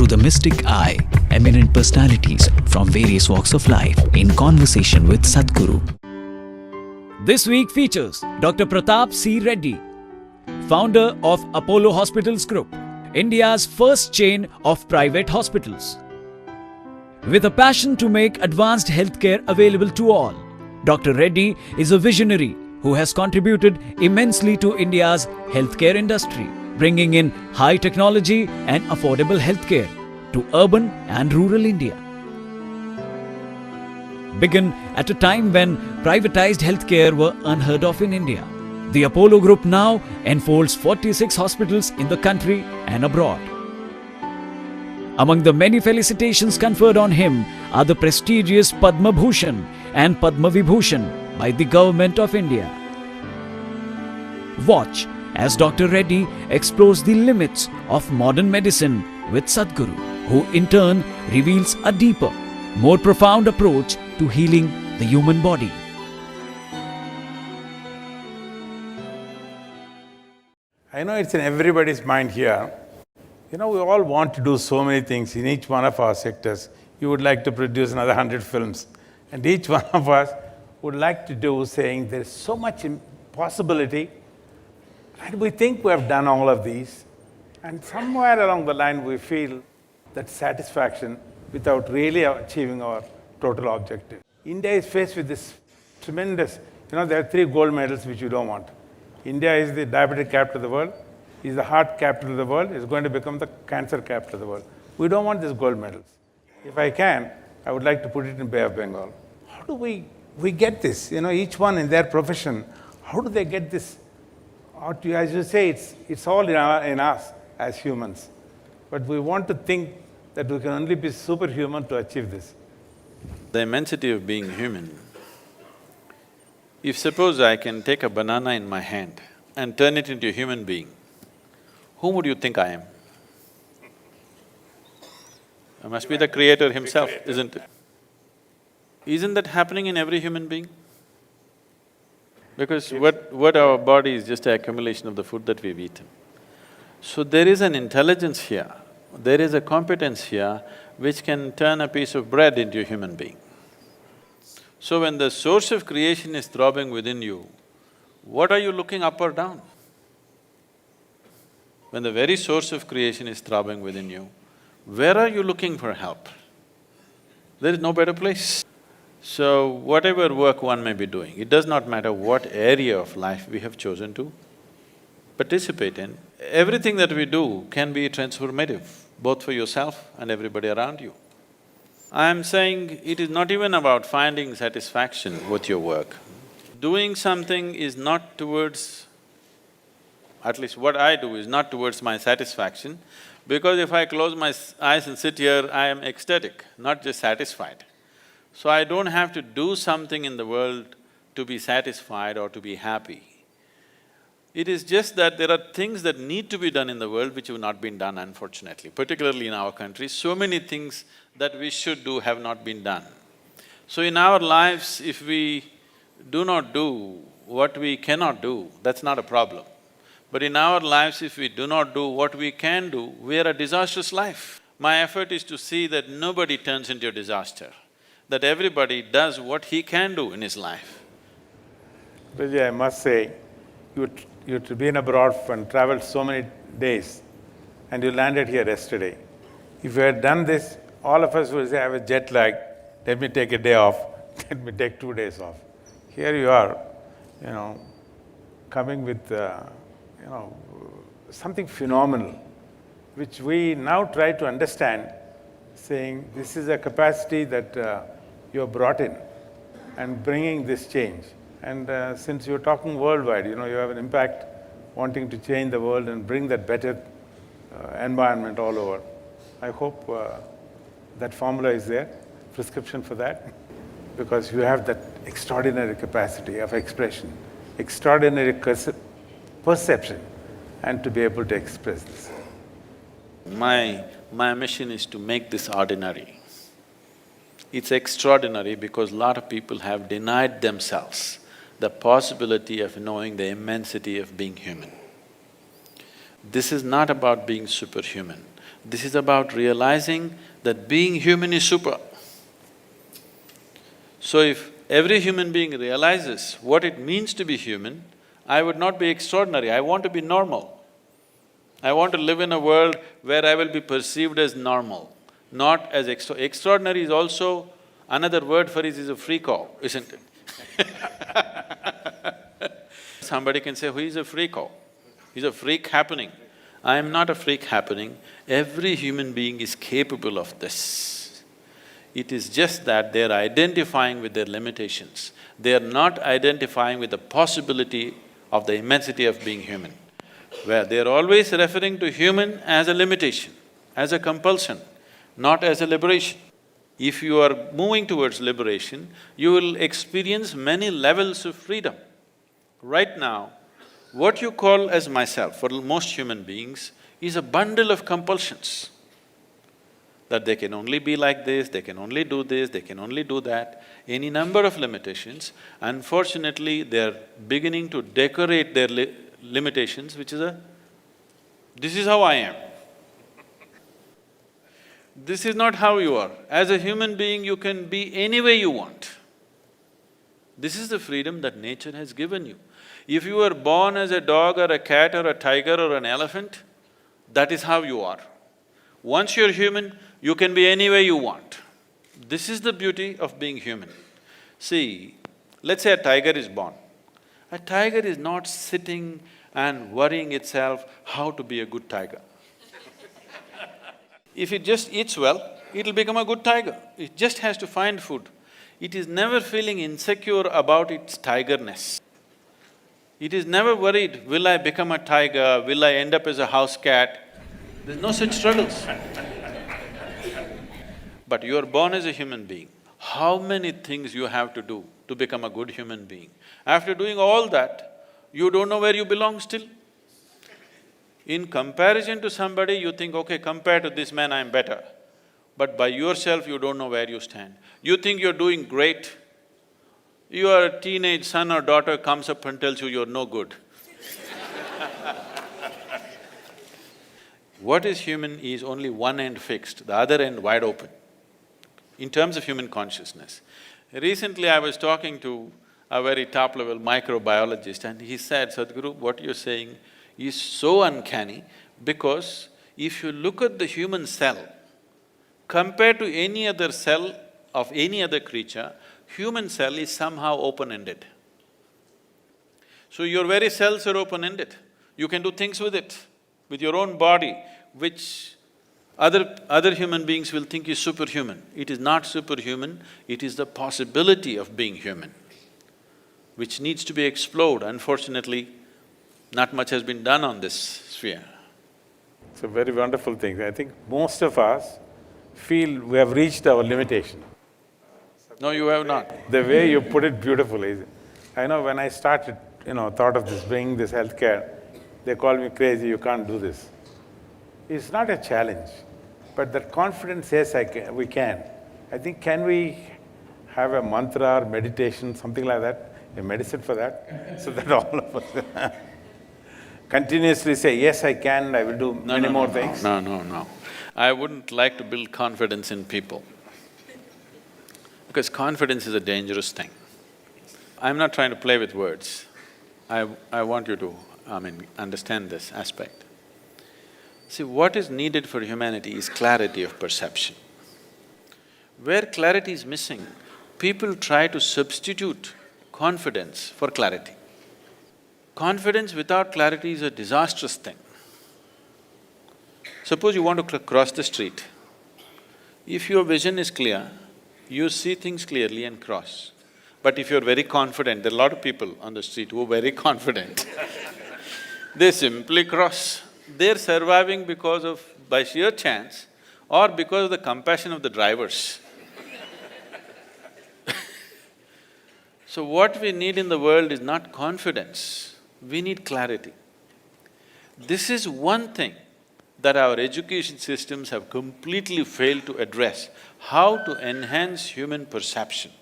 through the mystic eye, eminent personalities from various walks of life in conversation with Sadhguru. This week features Dr. Prathap C Reddy, founder of Apollo Hospitals Group, India's first chain of private hospitals. With a passion to make advanced healthcare available to all, Dr. Reddy is a visionary who has contributed immensely to India's healthcare industry, bringing in high technology and affordable healthcare to urban and rural India. Begun at a time when privatized healthcare were unheard of in India, the Apollo Group now enfolds 46 hospitals in the country and abroad. Among the many felicitations conferred on him are the prestigious Padma Bhushan and Padma Vibhushan by the Government of India. Watch as Dr. Reddy explores the limits of modern medicine with Sadhguru, who in turn reveals a deeper, more profound approach to healing the human body. I know it's in everybody's mind here. We all want to do so many things in each one of our sectors. You would like to produce another 100 films. And each one of us would like to do, saying there's so much possibility. And we think we have done all of these. And somewhere along the line, we feel that satisfaction without really achieving our total objective. India is faced with this tremendous, there are 3 gold medals which you don't want. India is the diabetic capital of the world, is the heart capital of the world, is going to become the cancer capital of the world. We don't want these gold medals. If I can, I would like to put it in Bay of Bengal. How do we get this? Each one in their profession, how do they get this? As you say, it's all in us as humans. But we want to think that we can only be superhuman to achieve this. The immensity of being human. If suppose I can take a banana in my hand and turn it into a human being, whom would you think I am? I must be the creator himself, isn't it? Isn't that happening in every human being? Because what our body is just an accumulation of the food that we've eaten. So there is an intelligence here, there is a competence here which can turn a piece of bread into a human being. So when the source of creation is throbbing within you, what are you looking up or down? When the very source of creation is throbbing within you, where are you looking for help? There is no better place. So whatever work one may be doing, it does not matter what area of life we have chosen to participate in, everything that we do can be transformative, both for yourself and everybody around you. I am saying it is not even about finding satisfaction with your work. Doing something is not towards, at least what I do is not towards my satisfaction, because if I close my eyes and sit here, I am ecstatic, not just satisfied. So I don't have to do something in the world to be satisfied or to be happy. It is just that there are things that need to be done in the world which have not been done, unfortunately, particularly in our country. So many things that we should do have not been done. So in our lives, if we do not do what we cannot do, that's not a problem. But in our lives, if we do not do what we can do, we are a disastrous life. My effort is to see that nobody turns into a disaster, that everybody does what he can do in his life. Vijay, I must say, you've been abroad and traveled so many days, and you landed here yesterday. If you had done this, all of us would say, I have a jet lag, let me take a day off, let me take 2 days off. Here you are, coming with, something phenomenal, which we now try to understand, saying this is a capacity that you have brought in and bringing this change. And since you're talking worldwide, you have an impact wanting to change the world and bring that better environment all over. I hope that formula is there, prescription for that, because you have that extraordinary capacity of expression, extraordinary perception, and to be able to express this. My mission is to make this ordinary. It's extraordinary because a lot of people have denied themselves the possibility of knowing the immensity of being human. This is not about being superhuman. This is about realizing that being human is super. So if every human being realizes what it means to be human, I would not be extraordinary, I want to be normal. I want to live in a world where I will be perceived as normal, not as extraordinary is also… another word for it is a freako, isn't it? Somebody can say, who is a freako? He's a freak happening. I am not a freak happening. Every human being is capable of this. It is just that they're identifying with their limitations. They're not identifying with the possibility of the immensity of being human, where they're always referring to human as a limitation, as a compulsion, not as a liberation. If you are moving towards liberation, you will experience many levels of freedom. Right now, what you call as myself, for most human beings, is a bundle of compulsions. That they can only be like this, they can only do this, they can only do that, any number of limitations. Unfortunately, they're beginning to decorate their limitations, which is this is how I am. This is not how you are. As a human being, you can be any way you want. This is the freedom that nature has given you. If you were born as a dog or a cat or a tiger or an elephant, that is how you are. Once you're human, you can be any way you want. This is the beauty of being human. See, let's say a tiger is born. A tiger is not sitting and worrying itself how to be a good tiger. If it just eats well, it'll become a good tiger. It just has to find food. It is never feeling insecure about its tigerness. It is never worried, will I become a tiger, will I end up as a house cat? There's no such struggles. But you are born as a human being. How many things you have to do to become a good human being? After doing all that, you don't know where you belong still. In comparison to somebody, you think, okay, compared to this man, I'm better. But by yourself, you don't know where you stand. You think you're doing great. Your teenage son or daughter comes up and tells you you're no good. What is human is only one end fixed, the other end wide open, in terms of human consciousness. Recently, I was talking to a very top-level microbiologist and he said, Sadhguru, what you're saying is so uncanny because if you look at the human cell, compared to any other cell of any other creature, human cell is somehow open-ended. So your very cells are open-ended. You can do things with it, with your own body, which other human beings will think is superhuman. It is not superhuman, it is the possibility of being human, which needs to be explored. Unfortunately, not much has been done on this sphere. It's a very wonderful thing. I think most of us feel we have reached our limitation. No, you have not. The way you put it beautifully. I know when I started, thought of this, bringing this healthcare, they called me crazy, you can't do this. It's not a challenge, but that confidence says we can. I think, can we have a mantra or meditation, something like that, a medicine for that, so that all of us continuously say, yes, I can, I will do many more things? No. I wouldn't like to build confidence in people, because confidence is a dangerous thing. I'm not trying to play with words. I want you to, understand this aspect. See, what is needed for humanity is clarity of perception. Where clarity is missing, people try to substitute confidence for clarity. Confidence without clarity is a disastrous thing. Suppose you want to cross the street. If your vision is clear, you see things clearly and cross. But if you're very confident, there are a lot of people on the street who are very confident, they simply cross. They're surviving by sheer chance or because of the compassion of the drivers. So what we need in the world is not confidence, we need clarity. This is one thing that our education systems have completely failed to address, how to enhance human perception.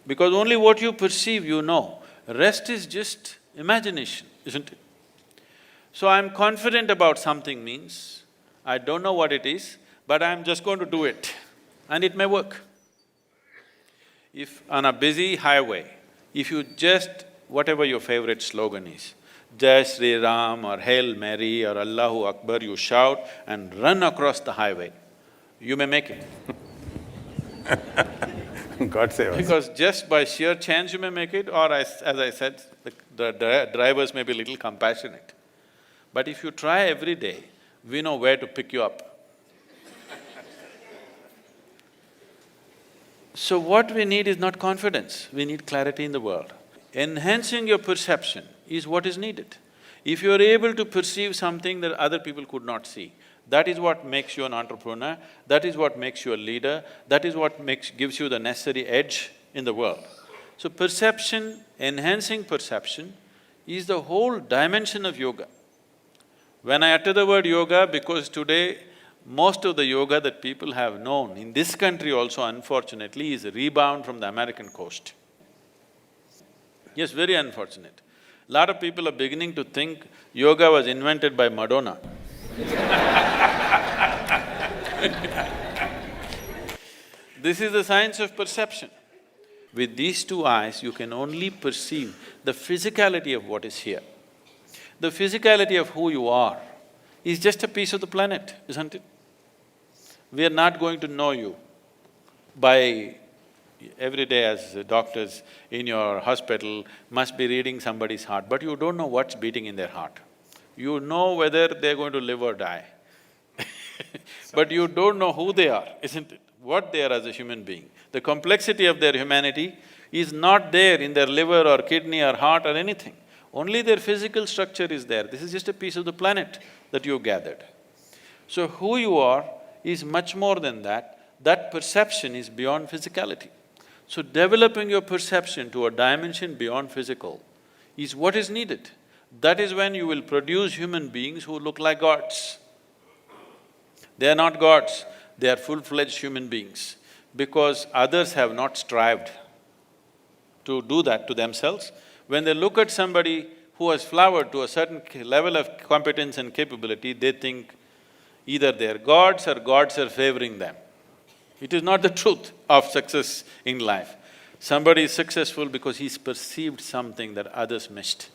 Because only what you perceive you know, rest is just imagination, isn't it? So I'm confident about something means I don't know what it is, but I'm just going to do it, and it may work. If on a busy highway, if you just… whatever your favorite slogan is, Jai Sri Ram or Hail Mary or Allahu Akbar, you shout and run across the highway, you may make it. God save us. Because just by sheer chance you may make it, or as I said, the drivers may be a little compassionate. But if you try every day, we know where to pick you up. So what we need is not confidence, we need clarity in the world. Enhancing your perception is what is needed. If you are able to perceive something that other people could not see, that is what makes you an entrepreneur, that is what makes you a leader, that is what gives you the necessary edge in the world. So perception, enhancing perception is the whole dimension of yoga. When I utter the word yoga, because today most of the yoga that people have known in this country also unfortunately is a rebound from the American coast. Yes, very unfortunate. Lot of people are beginning to think yoga was invented by Madonna. This is the science of perception. With these two eyes, you can only perceive the physicality of what is here. The physicality of who you are is just a piece of the planet, isn't it? We are not going to know you by… every day as doctors in your hospital must be reading somebody's heart, but you don't know what's beating in their heart. You know whether they're going to live or die but you don't know who they are, isn't it? What they are as a human being. The complexity of their humanity is not there in their liver or kidney or heart or anything. Only their physical structure is there. This is just a piece of the planet that you've gathered. So who you are is much more than that. That perception is beyond physicality. So developing your perception to a dimension beyond physical is what is needed. That is when you will produce human beings who look like gods. They are not gods, they are full-fledged human beings, because others have not strived to do that to themselves. When they look at somebody who has flowered to a certain level of competence and capability, they think either they're gods or gods are favoring them. It is not the truth of success in life. Somebody is successful because he's perceived something that others missed.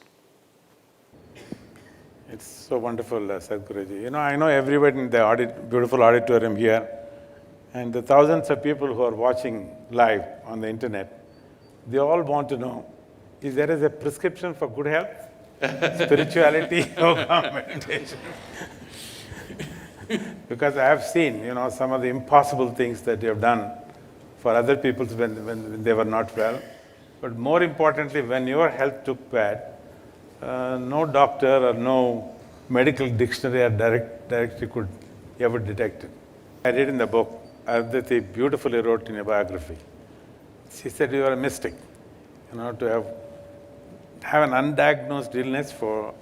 It's so wonderful, Sadhguruji. You know, I know everybody in the beautiful auditorium here, and the thousands of people who are watching live on the internet, they all want to know, is there a prescription for good health? Spirituality, yoga, meditation. Because I have seen, some of the impossible things that you have done for other people when they were not well. But more importantly, when your health took bad, no doctor or no medical dictionary or directory could ever detect it. I read in the book, Aditi beautifully wrote in a biography. She said you are a mystic, to have an undiagnosed illness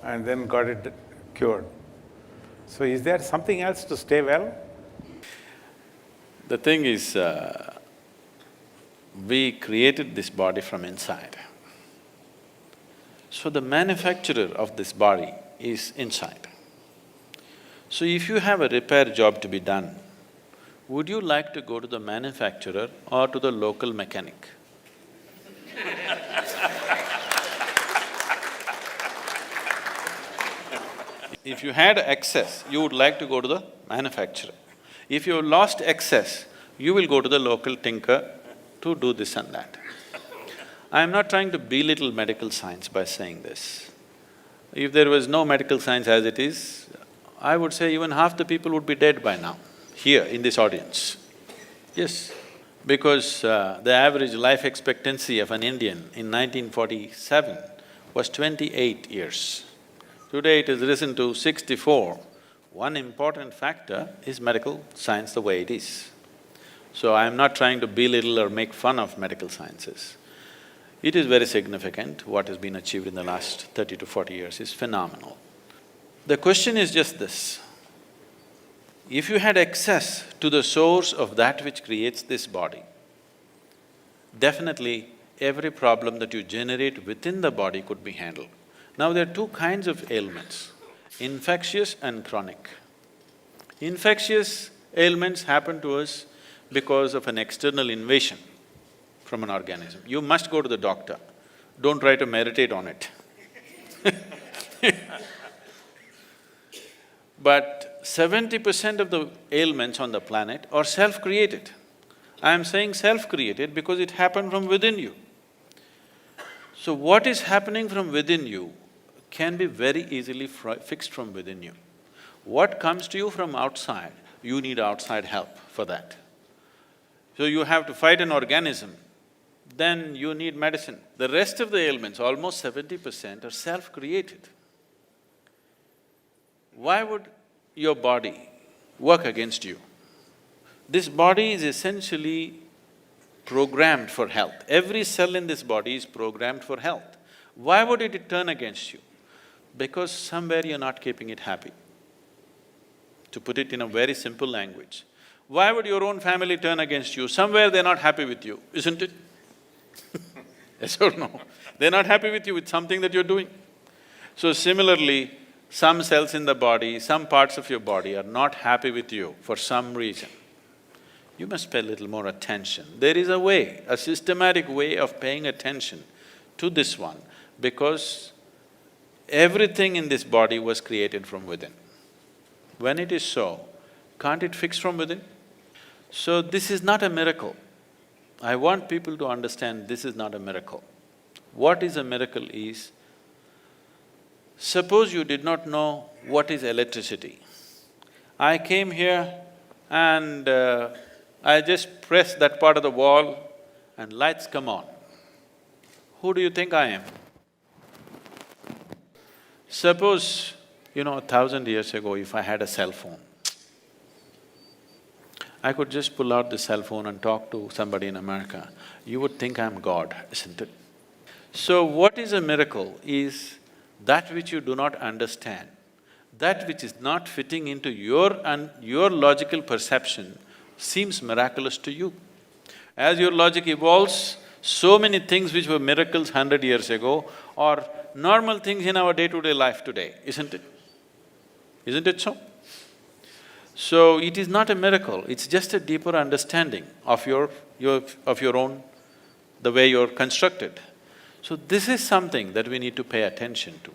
and then got it cured. So is there something else to stay well? The thing is, we created this body from inside. So the manufacturer of this body is inside. So if you have a repair job to be done, would you like to go to the manufacturer or to the local mechanic? If you had excess, you would like to go to the manufacturer. If you lost excess, you will go to the local tinker to do this and that. I am not trying to belittle medical science by saying this. If there was no medical science as it is, I would say even half the people would be dead by now, here in this audience. Yes, because the average life expectancy of an Indian in 1947 was 28 years. Today it has risen to 64. One important factor is medical science the way it is. So I am not trying to belittle or make fun of medical sciences. It is very significant. What has been achieved in the last 30 to 40 years is phenomenal. The question is just this: if you had access to the source of that which creates this body, definitely every problem that you generate within the body could be handled. Now there are two kinds of ailments, infectious and chronic. Infectious ailments happen to us because of an external invasion from an organism. You must go to the doctor. Don't try to meditate on it. But 70% of the ailments on the planet are self-created. I am saying self-created because it happened from within you. So what is happening from within you can be very easily fixed from within you. What comes to you from outside, you need outside help for that. So you have to fight an organism, then you need medicine. The rest of the ailments, almost 70%, are self-created. Why would your body work against you? This body is essentially programmed for health. Every cell in this body is programmed for health. Why would it turn against you? Because somewhere you're not keeping it happy. To put it in a very simple language, why would your own family turn against you? Somewhere they're not happy with you, isn't it? Yes or no? They're not happy with you with something that you're doing. So similarly, some cells in the body, some parts of your body are not happy with you for some reason. You must pay a little more attention. There is a way, a systematic way of paying attention to this one, because everything in this body was created from within. When it is so, can't it fix from within? So this is not a miracle. I want people to understand this is not a miracle. What is a miracle is, suppose you did not know what is electricity. I came here and I just press that part of the wall and lights come on. Who do you think I am? Suppose, 1,000 years ago, if I had a cell phone, I could just pull out the cell phone and talk to somebody in America. You would think I'm God, isn't it? So what is a miracle is that which you do not understand, that which is not fitting into your logical perception seems miraculous to you. As your logic evolves, so many things which were miracles 100 years ago are normal things in our day-to-day life today, isn't it? Isn't it so? So it is not a miracle, it's just a deeper understanding of your own, the way you're constructed. So this is something that we need to pay attention to.